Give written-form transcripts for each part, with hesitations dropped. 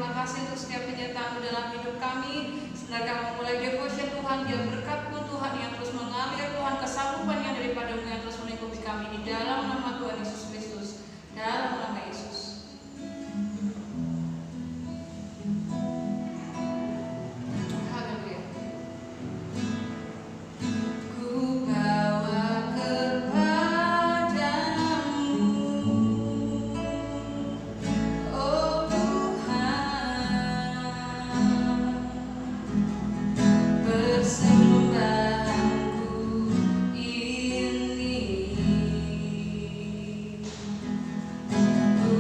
terima kasih untuk setiap penyertaan dalam hidup kami. Sebenarnya kami mulai devotion Tuhan, biar berkat-Mu Tuhan yang terus mengalir, Tuhan kesanggupan yang daripada-Mu yang terus melingkupi kami di dalam nama Tuhan Yesus Kristus. Dalam nama Yesus. Ku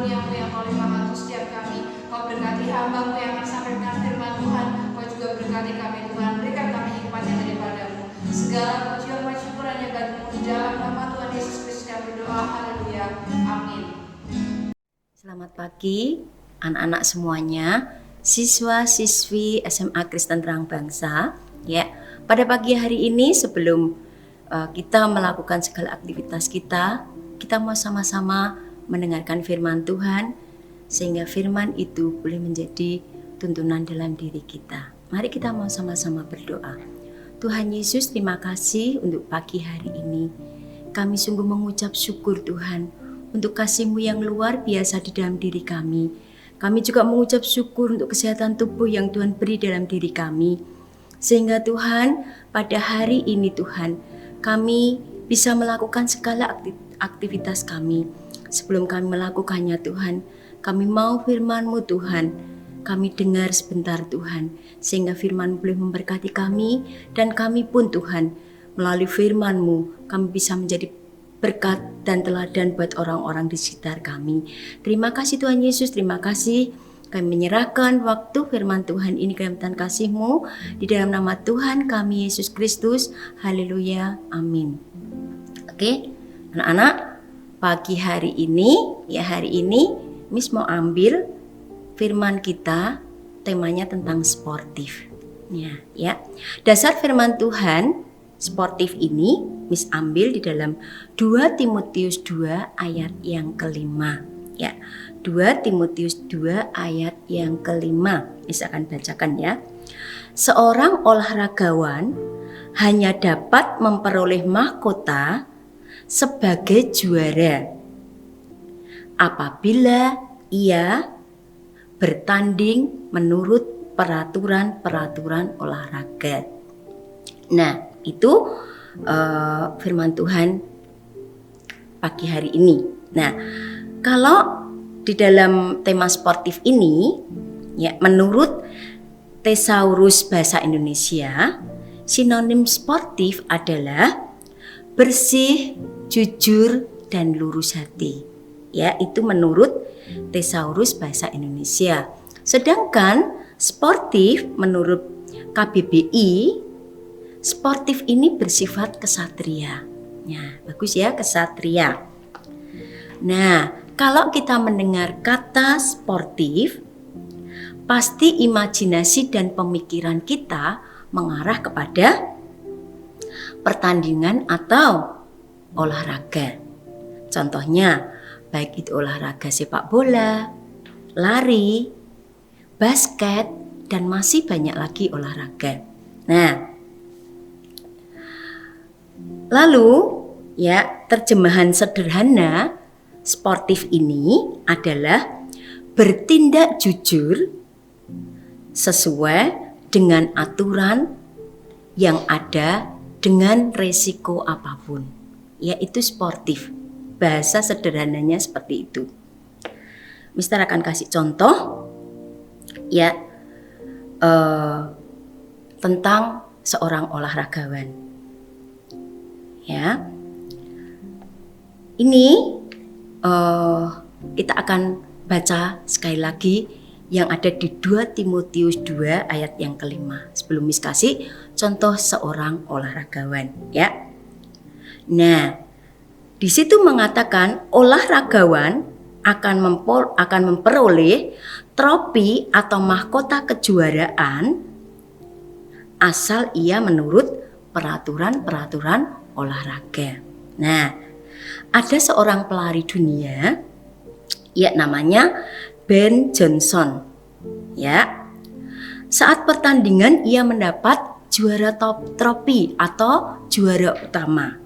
karuniamu yang melimpah untuk setiap kami. Kau berkati hamba-Mu yang akan sampaikan firman Tuhan. Kau juga berkati kami Tuhan, berikan kami hikmat yang daripada-Mu. Segala pujian dan syukurannya bagi-Mu, di dalam nama Tuhan Yesus Kristus kami berdoa. Haleluya. Amin. Selamat pagi anak-anak semuanya, siswa-siswi SMA Kristen Terang Bangsa. Ya, pada pagi hari ini sebelum kita melakukan segala aktivitas kita mau sama-sama mendengarkan firman Tuhan, sehingga firman itu boleh menjadi tuntunan dalam diri kita. Mari kita mau sama-sama berdoa. Tuhan Yesus, terima kasih untuk pagi hari ini. Kami sungguh mengucap syukur Tuhan untuk kasih-Mu yang luar biasa di dalam diri kami. Kami juga mengucap syukur untuk kesehatan tubuh yang Tuhan beri dalam diri kami. Sehingga Tuhan, pada hari ini Tuhan, kami bisa melakukan segala aktivitas kami. Sebelum kami melakukannya Tuhan, kami mau firman-Mu Tuhan, kami dengar sebentar Tuhan, sehingga firman boleh memberkati kami, dan kami pun Tuhan, melalui firman-Mu, kami bisa menjadi berkat dan teladan buat orang-orang di sekitar kami. Terima kasih Tuhan Yesus, terima kasih. Kami menyerahkan waktu firman Tuhan ini ke dalam tangan kasih-Mu, di dalam nama Tuhan kami Yesus Kristus. Haleluya, amin. Oke, anak-anak, pagi hari ini Miss mau ambil firman kita, temanya tentang sportif. Ya. Dasar firman Tuhan sportif ini Miss ambil di dalam 2 Timotius 2 ayat yang kelima. Ya, 2 Timotius 2 ayat yang kelima. Miss akan bacakan ya. Seorang olahragawan hanya dapat memperoleh mahkota sebagai juara apabila ia bertanding menurut peraturan-peraturan olahraga. Nah, itu firman Tuhan pagi hari ini. Nah, kalau di dalam tema sportif ini, ya, menurut Thesaurus Bahasa Indonesia, sinonim sportif adalah bersih, jujur, dan lurus hati. Ya, itu menurut Thesaurus Bahasa Indonesia. Sedangkan sportif menurut KBBI, sportif ini bersifat kesatria. Ya, bagus ya, kesatria. Nah, kalau kita mendengar kata sportif, pasti imajinasi dan pemikiran kita mengarah kepada pertandingan atau olahraga. Contohnya, baik itu olahraga sepak bola, lari, basket, dan masih banyak lagi olahraga. Nah, lalu ya, terjemahan sederhana sportif ini adalah bertindak jujur sesuai dengan aturan yang ada dengan resiko apapun. Yaitu sportif. Bahasa sederhananya seperti itu. Mister akan kasih contoh ya tentang seorang olahragawan. Ya, ini kita akan baca sekali lagi yang ada di 2 Timotius 2 ayat yang kelima. Sebelum Miss kasih contoh seorang olahragawan. Ya, nah, di situ mengatakan olahragawan akan memperoleh trofi atau mahkota kejuaraan asal ia menurut peraturan-peraturan olahraga. Nah, ada seorang pelari dunia, ya, namanya Ben Johnson. Ya, saat pertandingan ia mendapat juara trofi atau juara utama.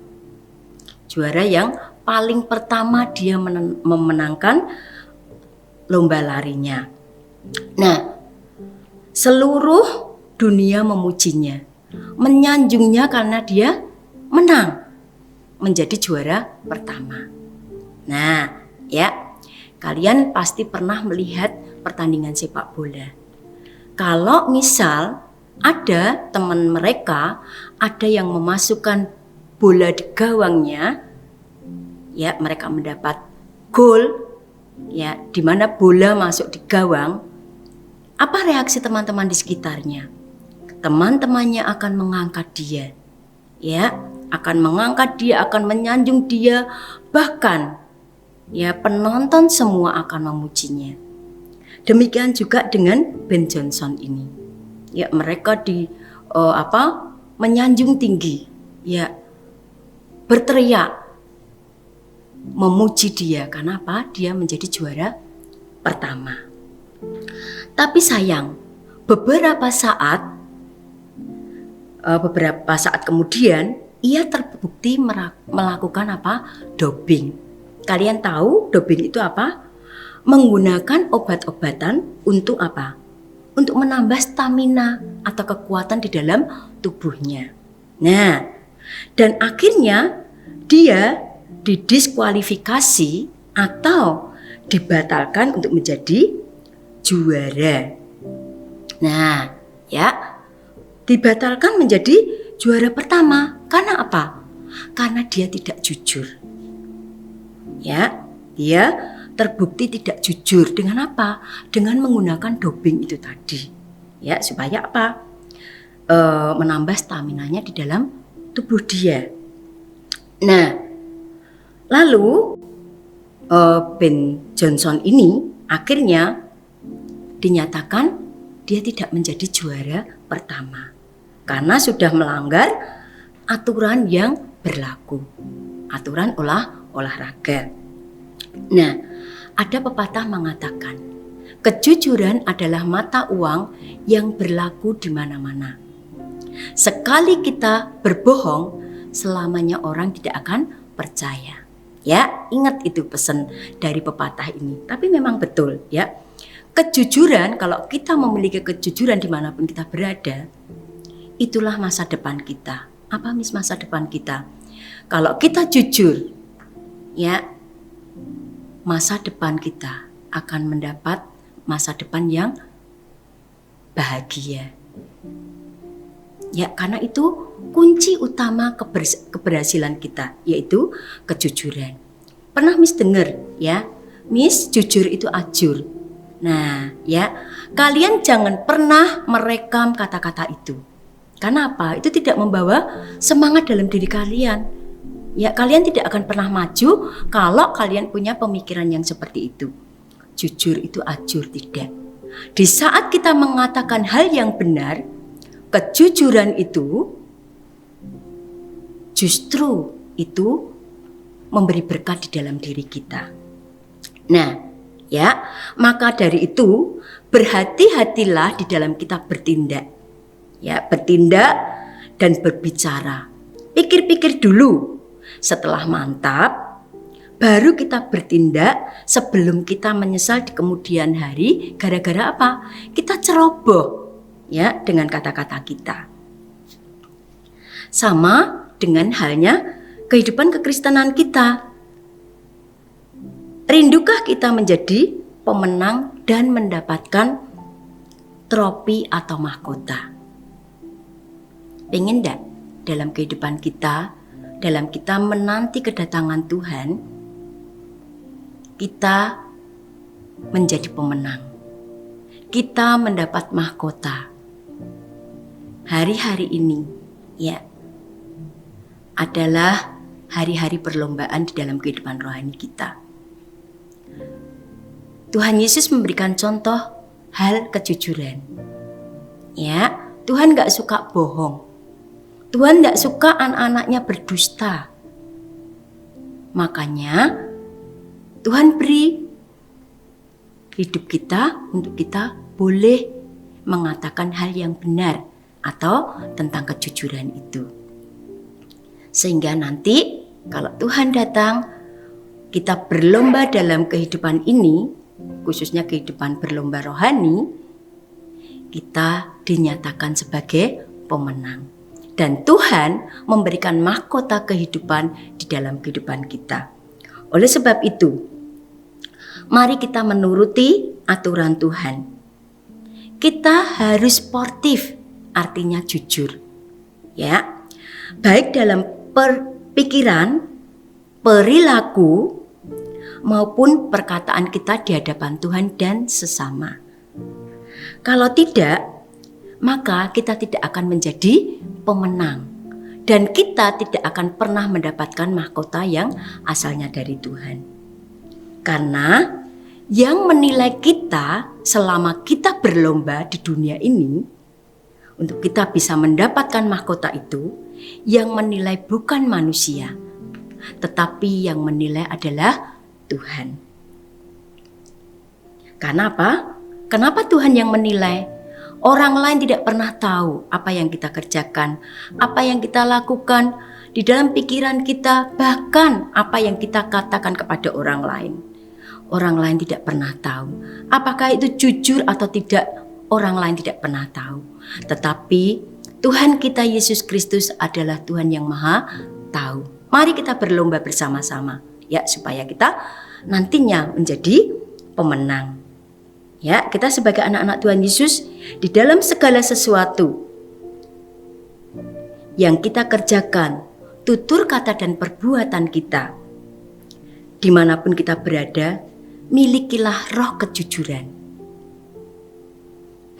Juara yang paling pertama dia memenangkan lomba larinya. Nah, seluruh dunia memujinya, menyanjungnya karena dia menang, menjadi juara pertama. Nah, ya, kalian pasti pernah melihat pertandingan sepak bola. Kalau misal ada teman mereka, ada yang memasukkan bola di gawangnya, ya, mereka mendapat gol, ya, di mana bola masuk di gawang, apa reaksi teman-teman di sekitarnya? Teman-temannya akan mengangkat dia, ya, akan mengangkat dia, akan menyanjung dia, bahkan ya penonton semua akan memujinya. Demikian juga dengan Ben Johnson ini, ya, mereka menyanjung tinggi, ya, berteriak memuji dia. Karena apa? Dia menjadi juara pertama. Tapi sayang, beberapa saat kemudian ia terbukti melakukan apa? Doping. Kalian tahu doping itu apa? Menggunakan obat-obatan untuk apa? Untuk menambah stamina atau kekuatan di dalam tubuhnya. Nah, dan akhirnya dia didiskualifikasi atau dibatalkan untuk menjadi juara. Nah, ya, dibatalkan menjadi juara pertama. Karena apa? Karena dia tidak jujur. Ya, dia terbukti tidak jujur. Dengan apa? Dengan menggunakan doping itu tadi. Ya, supaya apa? Menambah staminanya di dalam tubuh dia. Nah, lalu Ben Johnson ini akhirnya dinyatakan dia tidak menjadi juara pertama karena sudah melanggar aturan yang berlaku, aturan olahraga. Nah, ada pepatah mengatakan, kejujuran adalah mata uang yang berlaku di mana-mana. Sekali kita berbohong, selamanya orang tidak akan percaya. Ya, ingat itu pesan dari pepatah ini. Tapi memang betul, ya. Kejujuran, kalau kita memiliki kejujuran dimanapun kita berada, itulah masa depan kita. Apa masa depan kita? Kalau kita jujur, ya, masa depan kita akan mendapat masa depan yang bahagia. Ya, karena itu kunci utama keberhasilan kita, yaitu kejujuran. Pernah Miss dengar, ya, Miss, jujur itu ajur. Nah, ya, kalian jangan pernah merekam kata-kata itu. Karena apa? Itu tidak membawa semangat dalam diri kalian. Ya, kalian tidak akan pernah maju kalau kalian punya pemikiran yang seperti itu. Jujur itu ajur, tidak. Di saat kita mengatakan hal yang benar, kejujuran itu justru itu memberi berkat di dalam diri kita. Nah, ya, maka dari itu berhati-hatilah di dalam kita bertindak. Ya, bertindak dan berbicara. Pikir-pikir dulu. Setelah mantap, baru kita bertindak sebelum kita menyesal di kemudian hari gara-gara apa? Kita ceroboh, ya, dengan kata-kata kita. Sama dengan halnya kehidupan kekristenan kita. Rindukah kita menjadi pemenang dan mendapatkan trofi atau mahkota? Pengen enggak dalam kehidupan kita, dalam kita menanti kedatangan Tuhan, kita menjadi pemenang. Kita mendapat mahkota. Hari-hari ini, ya, adalah hari-hari perlombaan di dalam kehidupan rohani kita. Tuhan Yesus memberikan contoh hal kejujuran. Ya, Tuhan gak suka bohong. Tuhan gak suka anak-anaknya berdusta. Makanya Tuhan beri hidup kita untuk kita boleh mengatakan hal yang benar atau tentang kejujuran itu. Sehingga nanti kalau Tuhan datang, kita berlomba dalam kehidupan ini, khususnya kehidupan berlomba rohani, kita dinyatakan sebagai pemenang. Dan Tuhan memberikan mahkota kehidupan di dalam kehidupan kita. Oleh sebab itu, mari kita menuruti aturan Tuhan. Kita harus sportif, artinya jujur. Ya, baik dalam pikiran, perilaku, maupun perkataan kita di hadapan Tuhan dan sesama. Kalau tidak, maka kita tidak akan menjadi pemenang dan kita tidak akan pernah mendapatkan mahkota yang asalnya dari Tuhan. Karena yang menilai kita selama kita berlomba di dunia ini, untuk kita bisa mendapatkan mahkota itu, yang menilai bukan manusia, tetapi yang menilai adalah Tuhan. Karena apa? Kenapa Tuhan yang menilai? Orang lain tidak pernah tahu apa yang kita kerjakan, apa yang kita lakukan di dalam pikiran kita, bahkan apa yang kita katakan kepada orang lain. Orang lain tidak pernah tahu. Apakah itu jujur atau tidak, orang lain tidak pernah tahu. Tetapi Tuhan kita Yesus Kristus adalah Tuhan yang Maha Tahu. Mari kita berlomba bersama-sama ya, supaya kita nantinya menjadi pemenang. Ya, kita sebagai anak-anak Tuhan Yesus di dalam segala sesuatu yang kita kerjakan, tutur kata dan perbuatan kita, dimanapun kita berada, milikilah roh kejujuran.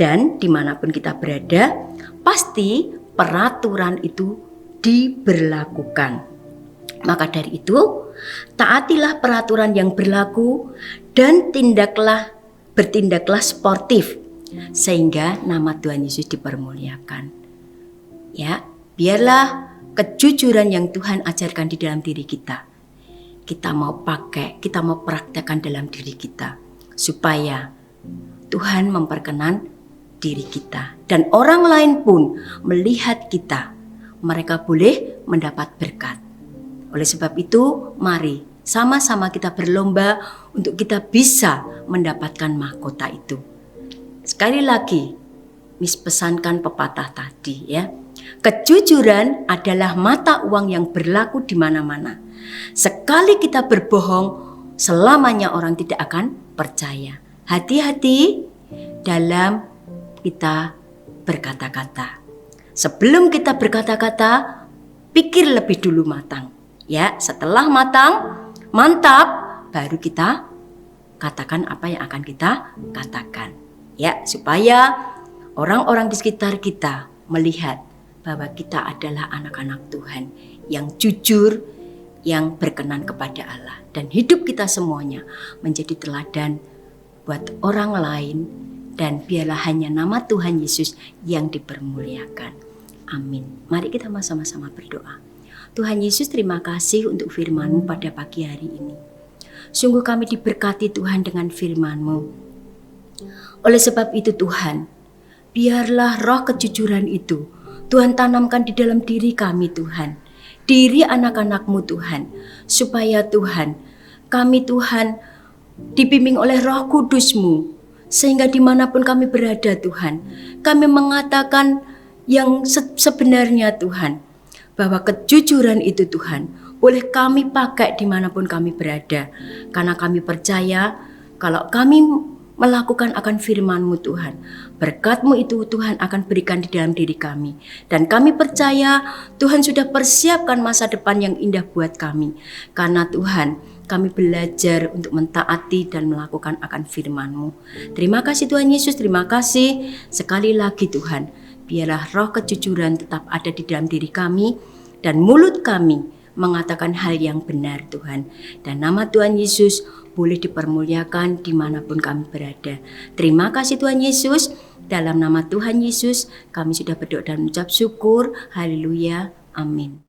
Dan dimanapun kita berada, pasti peraturan itu diberlakukan. Maka dari itu, taatilah peraturan yang berlaku dan bertindaklah sportif, sehingga nama Tuhan Yesus dipermuliakan. Ya, biarlah kejujuran yang Tuhan ajarkan di dalam diri kita, kita mau pakai, kita mau praktekkan dalam diri kita, supaya Tuhan memperkenan diri kita. Dan orang lain pun melihat kita, mereka boleh mendapat berkat. Oleh sebab itu, mari sama-sama kita berlomba untuk kita bisa mendapatkan mahkota itu. Sekali lagi, Miss pesankan pepatah tadi ya. Kejujuran adalah mata uang yang berlaku di mana-mana. Sekali kita berbohong, selamanya orang tidak akan percaya. Hati-hati dalam kita berkata-kata. Sebelum kita berkata-kata, pikir lebih dulu matang. Ya, setelah matang, mantap, baru kita katakan apa yang akan kita katakan. Ya, supaya orang-orang di sekitar kita melihat bahwa kita adalah anak-anak Tuhan yang jujur, yang berkenan kepada Allah. Dan hidup kita semuanya menjadi teladan buat orang lain. Dan biarlah hanya nama Tuhan Yesus yang dipermuliakan. Amin. Mari kita sama-sama berdoa. Tuhan Yesus, terima kasih untuk firman-Mu pada pagi hari ini. Sungguh kami diberkati Tuhan dengan firman-Mu. Oleh sebab itu Tuhan, biarlah roh kejujuran itu Tuhan tanamkan di dalam diri kami Tuhan. Diri anak-anak-Mu Tuhan. Supaya Tuhan, kami Tuhan dibimbing oleh roh kudus-Mu. Sehingga dimanapun kami berada Tuhan, kami mengatakan yang sebenarnya Tuhan, bahwa kejujuran itu Tuhan boleh kami pakai dimanapun kami berada. Karena kami percaya kalau kami melakukan akan firman-Mu Tuhan, berkat-Mu itu Tuhan akan berikan di dalam diri kami. Dan kami percaya Tuhan sudah persiapkan masa depan yang indah buat kami. Karena Tuhan, kami belajar untuk mentaati dan melakukan akan firman-Mu. Terima kasih Tuhan Yesus, terima kasih. Sekali lagi Tuhan, biarlah roh kejujuran tetap ada di dalam diri kami. Dan mulut kami mengatakan hal yang benar Tuhan. Dan nama Tuhan Yesus boleh dipermuliakan dimanapun kami berada. Terima kasih Tuhan Yesus. Dalam nama Tuhan Yesus kami sudah berdoa dan mengucap syukur. Haleluya. Amin.